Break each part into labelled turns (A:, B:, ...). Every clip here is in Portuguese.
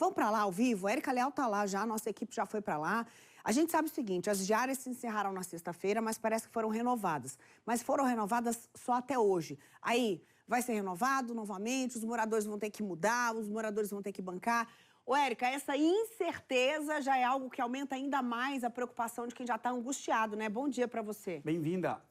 A: Vão para lá ao vivo? A Érica Leal está lá já, a nossa equipe já foi para lá. A gente sabe o seguinte, as diárias se encerraram na sexta-feira, mas parece que foram renovadas. Mas foram renovadas só até hoje. Aí, vai ser renovado novamente, os moradores vão ter que mudar, os moradores vão ter que bancar. Ô, Érica, essa incerteza já é algo que aumenta ainda mais a preocupação de quem já está angustiado, né? Bom dia para você.
B: Bem-vinda.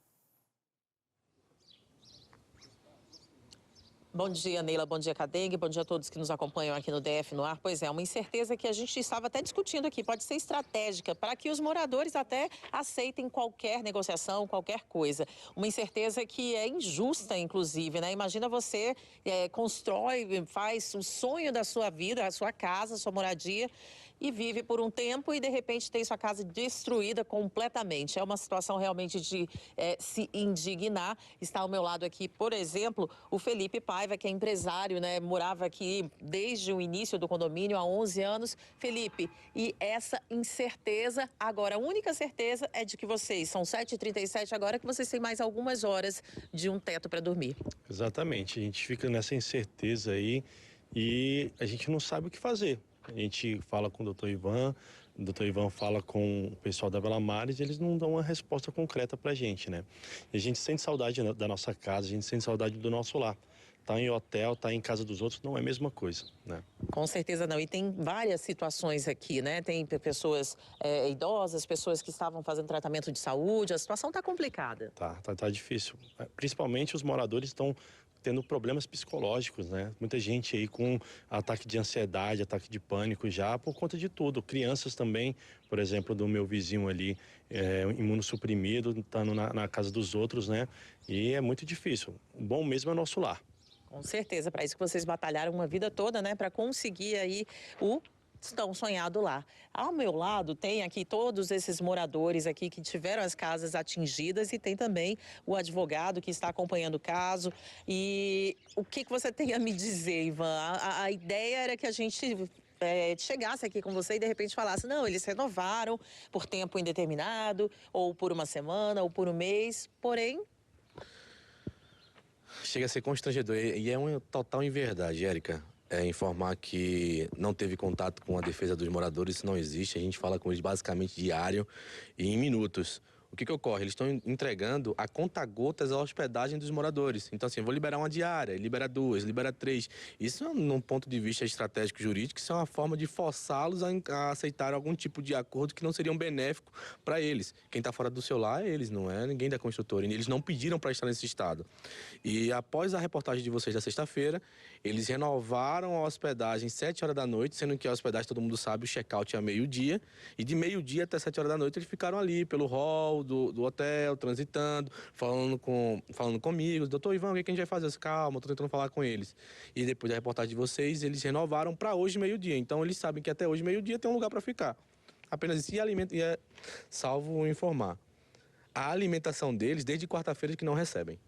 C: Bom dia, Neila. Bom dia, Cadengue. Bom dia a todos que nos acompanham aqui no DF no ar. Pois é, uma incerteza que a gente estava até discutindo aqui. Pode ser estratégica para que os moradores até aceitem qualquer negociação, qualquer coisa. Uma incerteza que é injusta, inclusive, né? Imagina você constrói, faz o sonho da sua vida, a sua casa, a sua moradia, e vive por um tempo e, de repente, tem sua casa destruída completamente. É uma situação realmente de se indignar. Está ao meu lado aqui, por exemplo, o Felipe Paiva, que é empresário, né? Morava aqui desde o início do condomínio, há 11 anos. Felipe, e essa incerteza, agora, a única certeza é de que vocês, são 7h37 agora, que vocês têm mais algumas horas de um teto para dormir.
D: Exatamente, a gente fica nessa incerteza aí e a gente não sabe o que fazer. A gente fala com o Dr. Ivan, o Dr. Ivan fala com o pessoal da Bela Mares e eles não dão uma resposta concreta pra gente, né? E a gente sente saudade da nossa casa, a gente sente saudade do nosso lar. Tá em hotel, tá em casa dos outros, não é a mesma coisa, né?
C: Com certeza não. E tem várias situações aqui, né? Tem pessoas idosas, pessoas que estavam fazendo tratamento de saúde. A situação tá complicada.
D: Tá difícil. Principalmente os moradores estão tendo problemas psicológicos, né? Muita gente aí com ataque de ansiedade, ataque de pânico já por conta de tudo. Crianças também, por exemplo, do meu vizinho ali, imunossuprimido, estando na casa dos outros, né? E é muito difícil. O bom mesmo é o nosso lar.
C: Com certeza, para isso que vocês batalharam uma vida toda, né? Para conseguir aí o tão sonhado lá. Ao meu lado tem aqui todos esses moradores aqui que tiveram as casas atingidas e tem também o advogado que está acompanhando o caso. E o que você tem a me dizer, Ivan? A ideia era que a gente chegasse aqui com você e de repente falasse, não, eles renovaram por tempo indeterminado, ou por uma semana, ou por um mês, porém...
E: Chega a ser constrangedor e é uma total inverdade, Érica. Informar que não teve contato com a defesa dos moradores, isso não existe. A gente fala com eles basicamente diário e em minutos. O que ocorre? Eles estão entregando a conta-gotas a hospedagem dos moradores. Então, assim, eu vou liberar uma diária, libera 2, libera 3. Isso, num ponto de vista estratégico jurídico, isso é uma forma de forçá-los a aceitar algum tipo de acordo que não seria benéfico para eles. Quem está fora do seu lar é eles, não é ninguém da construtora. E eles não pediram para estar nesse estado. E após a reportagem de vocês da sexta-feira, eles renovaram a hospedagem às 7 horas da noite, sendo que a hospedagem, todo mundo sabe, o check-out é meio-dia. E de meio-dia até 7 horas da noite, eles ficaram ali pelo hall do hotel, transitando, falando comigo. Doutor Ivan, o que a gente vai fazer? Calma, eu tô tentando falar com eles. E depois da reportagem de vocês, eles renovaram para hoje, meio-dia. Então, eles sabem que até hoje, meio-dia, tem um lugar para ficar. Apenas isso. Salvo informar. A alimentação deles, desde quarta-feira, que não recebem.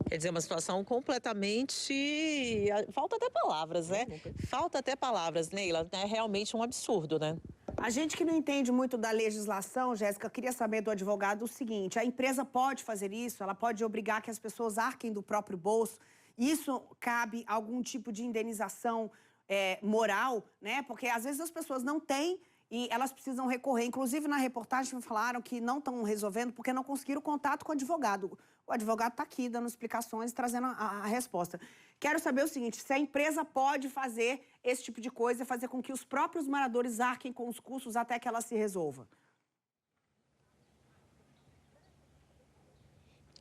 C: Quer dizer, uma situação completamente... Falta até palavras, né? Falta até palavras, Neila. É realmente um absurdo, né?
A: A gente que não entende muito da legislação, Jéssica, queria saber do advogado o seguinte, a empresa pode fazer isso? Ela pode obrigar que as pessoas arquem do próprio bolso? Isso cabe algum tipo de indenização moral, né? Porque às vezes as pessoas não têm e elas precisam recorrer. Inclusive, na reportagem falaram que não estão resolvendo porque não conseguiram contato com o advogado. O advogado está aqui dando explicações e trazendo a resposta. Quero saber o seguinte, se a empresa pode fazer esse tipo de coisa, fazer com que os próprios moradores arquem com os custos até que ela se resolva.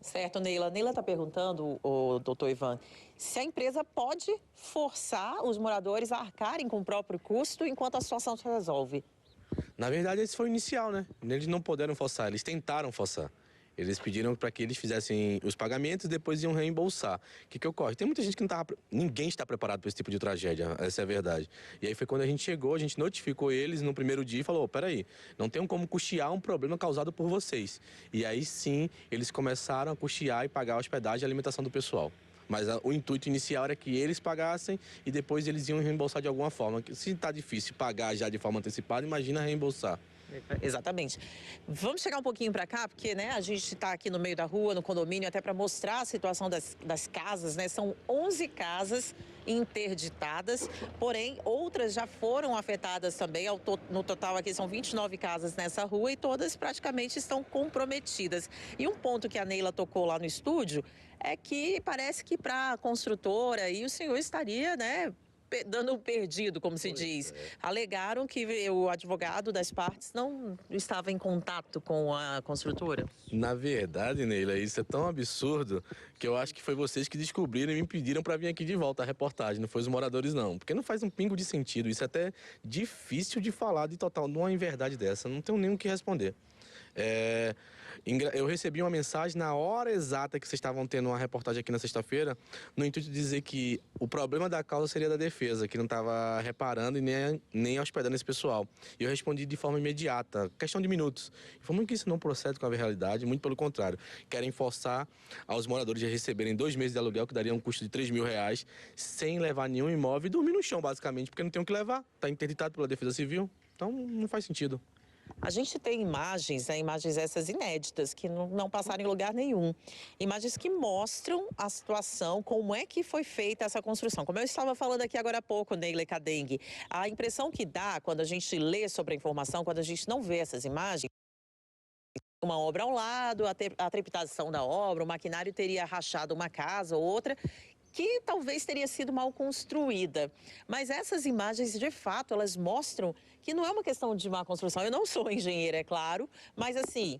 C: Certo, Neila. Neila está perguntando, o doutor Ivan, se a empresa pode forçar os moradores a arcarem com o próprio custo enquanto a situação se resolve.
E: Na verdade, esse foi o inicial, né? Eles não puderam forçar, eles tentaram forçar. Eles pediram para que eles fizessem os pagamentos e depois iam reembolsar. O que ocorre? Tem muita gente que não estava... Ninguém está preparado para esse tipo de tragédia, essa é a verdade. E aí foi quando a gente chegou, a gente notificou eles no primeiro dia e falou, peraí, não tem como custear um problema causado por vocês. E aí sim, eles começaram a custear e pagar a hospedagem e a alimentação do pessoal. Mas o intuito inicial era que eles pagassem e depois eles iam reembolsar de alguma forma. Se está difícil pagar já de forma antecipada, imagina reembolsar.
C: Exatamente. Vamos chegar um pouquinho para cá, porque né, a gente está aqui no meio da rua, no condomínio, até para mostrar a situação das casas, né? São 11 casas interditadas, porém outras já foram afetadas também. No total aqui são 29 casas nessa rua e todas praticamente estão comprometidas. E um ponto que a Neila tocou lá no estúdio é que parece que para a construtora aí o senhor estaria, né, dando um perdido, como se diz. Alegaram que o advogado das partes não estava em contato com a construtora.
E: Na verdade, Neila, isso é tão absurdo que eu acho que foi vocês que descobriram e me pediram para vir aqui de volta a reportagem, não foi os moradores não. Porque não faz um pingo de sentido, isso é até difícil de falar de total, de uma inverdade dessa, não tenho nem o que responder. Eu recebi uma mensagem na hora exata que vocês estavam tendo uma reportagem aqui na sexta-feira, no intuito de dizer que o problema da causa seria da defesa, que não estava reparando e nem hospedando esse pessoal. E eu respondi de forma imediata, questão de minutos. Informou que isso não procede com a realidade, muito pelo contrário. Querem forçar aos moradores a receberem 2 meses de aluguel, que daria um custo de R$3.000, sem levar nenhum imóvel e dormir no chão, basicamente, porque não tem o que levar. Está interditado pela Defesa Civil, então não faz sentido.
C: A gente tem imagens, né, imagens essas inéditas, que não passaram em lugar nenhum. Imagens que mostram a situação, como é que foi feita essa construção. Como eu estava falando aqui agora há pouco, Neila Cadengue, a impressão que dá quando a gente lê sobre a informação, quando a gente não vê essas imagens, uma obra ao lado, a trepidação da obra, o maquinário teria rachado uma casa ou outra, que talvez teria sido mal construída. Mas essas imagens, de fato, elas mostram que não é uma questão de má construção. Eu não sou engenheira, é claro, mas assim,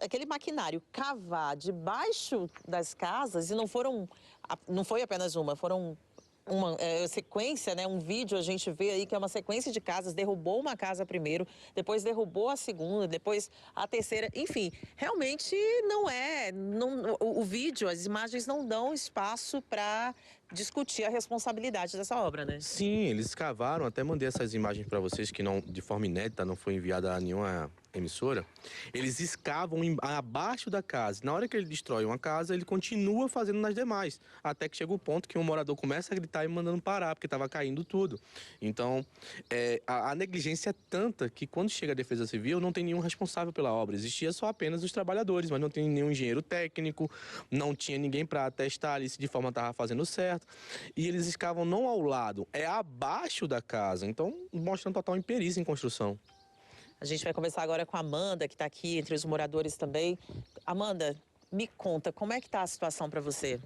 C: aquele maquinário cavar debaixo das casas, e não foi apenas uma, foram uma sequência, né? Um vídeo a gente vê aí que é uma sequência de casas, derrubou uma casa primeiro, depois derrubou a segunda, depois a terceira, enfim, realmente o vídeo, as imagens não dão espaço para discutir a responsabilidade dessa obra, né?
E: Sim, eles escavaram, até mandei essas imagens para vocês que não, de forma inédita, não foi enviada a nenhuma emissora. Eles escavam abaixo da casa. Na hora que ele destrói uma casa, ele continua fazendo nas demais, até que chega o ponto que um morador começa a gritar e mandando parar, porque estava caindo tudo. Então, a negligência é tanta que quando chega a Defesa Civil, não tem nenhum responsável pela obra. Existia só apenas os trabalhadores, mas não tem nenhum engenheiro técnico, não tinha ninguém para atestar ali se de forma estava fazendo certo. E eles escavam não ao lado, é abaixo da casa. Então, mostrando total imperícia em construção.
C: A gente vai conversar agora com a Amanda, que está aqui entre os moradores também. Amanda, me conta, como é que está a situação para você?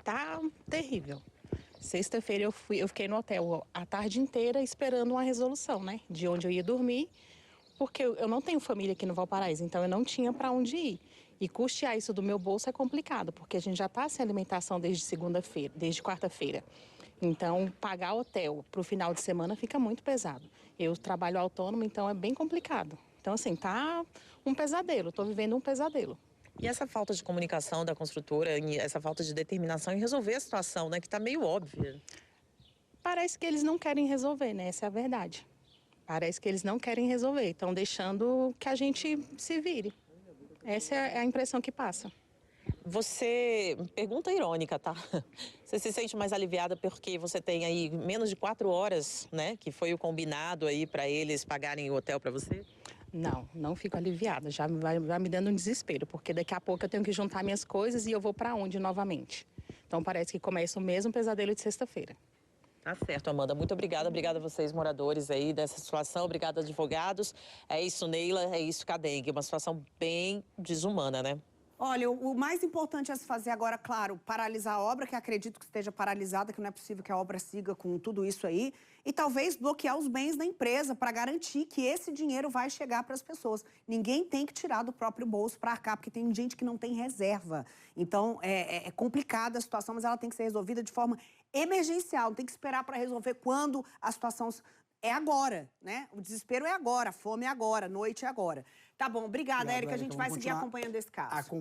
B: Tá terrível. Sexta-feira eu fiquei no hotel a tarde inteira esperando uma resolução, né? De onde eu ia dormir, porque eu não tenho família aqui no Valparaíso, então eu não tinha para onde ir. E custear isso do meu bolso é complicado, porque a gente já está sem alimentação desde quarta-feira. Então, pagar hotel para o final de semana fica muito pesado. Eu trabalho autônomo, então é bem complicado. Então, assim, tá um pesadelo, estou vivendo um pesadelo.
C: E essa falta de comunicação da construtora, essa falta de determinação em resolver a situação, né, que está meio óbvia?
B: Parece que eles não querem resolver, né? Essa é a verdade. Parece que eles não querem resolver, estão deixando que a gente se vire. Essa é a impressão que passa.
C: Você, pergunta irônica, tá? Você se sente mais aliviada porque você tem aí menos de 4 horas, né? Que foi o combinado aí para eles pagarem o hotel para você?
B: Não fico aliviada. Já vai me dando um desespero, porque daqui a pouco eu tenho que juntar minhas coisas e eu vou para onde novamente? Então parece que começa o mesmo pesadelo de sexta-feira.
C: Tá certo, Amanda. Muito obrigada. Obrigada a vocês, moradores aí dessa situação. Obrigada, advogados. É isso, Neila. É isso, Cadengue. Uma situação bem desumana, né?
A: Olha, o mais importante a se fazer agora, claro, paralisar a obra, que acredito que esteja paralisada, que não é possível que a obra siga com tudo isso aí, e talvez bloquear os bens da empresa para garantir que esse dinheiro vai chegar para as pessoas. Ninguém tem que tirar do próprio bolso para arcar, porque tem gente que não tem reserva. Então, é complicada a situação, mas ela tem que ser resolvida de forma emergencial, não tem que esperar para resolver quando a situação... É agora, né? O desespero é agora, a fome é agora, a noite é agora. Tá bom, obrigada, Érica. A gente vai seguir acompanhando esse caso.